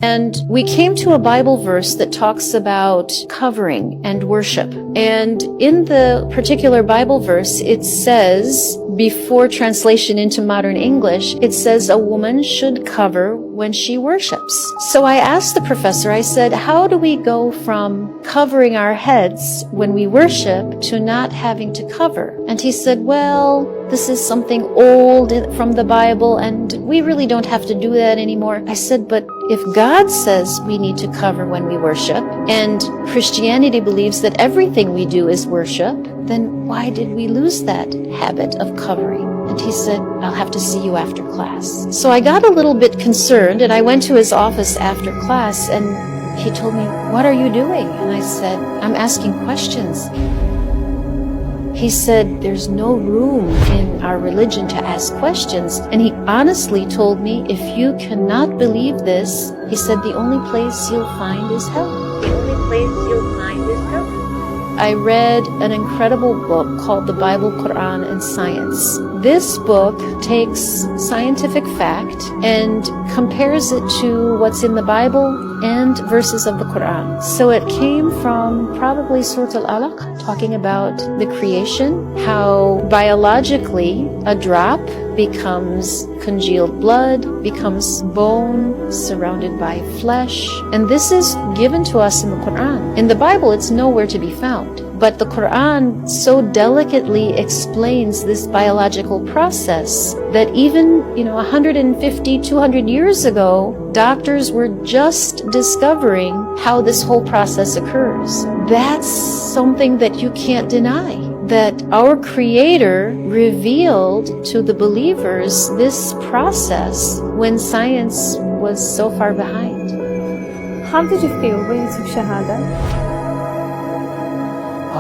And we came to a Bible verse that talks about covering and worship. And in the particular Bible verse, it says, before translation into modern English, it says a woman should cover when she worships. So I asked the professor, I said, how do we go from covering our heads when we worship to not having to cover? And he said, well, this is something old from the Bible, and we really don't have to do that anymore. I said, but if God says we need to cover when we worship, and Christianity believes that everything we do is worship, then why did we lose that habit of covering? And he said, I'll have to see you after class. So I got a little bit concerned, and I went to his office after class, and he told me, what are you doing? And I said, I'm asking questions. He said, there's no room in our religion to ask questions. And he honestly told me, if you cannot believe this, he said, the only place you'll find is hell. The only place you'll find is hell. I read an incredible book called The Bible, Qur'an, and Science. This book takes scientific fact and compares it to what's in the Bible and verses of the Qur'an. So it came from probably Surah Al-Alaq, talking about the creation, how biologically a drop becomes congealed blood, becomes bone surrounded by flesh. And this is given to us in the Qur'an. In the Bible, it's nowhere to be found. But the Qur'an so delicately explains this biological process that even, 150, 200 years ago, doctors were just discovering how this whole process occurs. That's something that you can't deny, that our Creator revealed to the believers this process when science was so far behind. How did you feel when you took Shahada?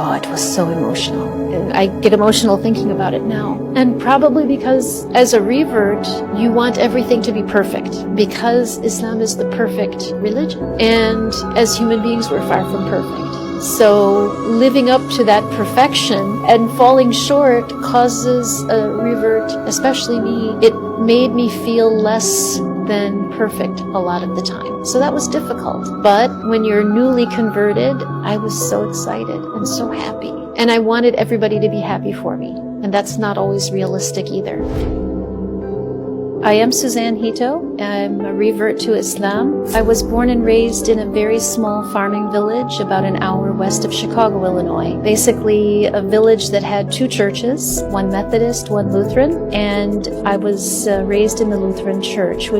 Oh, it was so emotional. I get emotional thinking about it now. And probably because as a revert, you want everything to be perfect, because Islam is the perfect religion. And as human beings, we're far from perfect. So living up to that perfection and falling short causes a revert, especially me. It made me feel less than perfect a lot of the time. So that was difficult. But when you're newly converted, I was so excited and so happy. And I wanted everybody to be happy for me. And that's not always realistic either. I am Suzanne Hitto. I'm a revert to Islam. I was born and raised in a very small farming village about an hour west of Chicago, Illinois. Basically a village that had two churches, one Methodist, one Lutheran, and I was raised in the Lutheran church.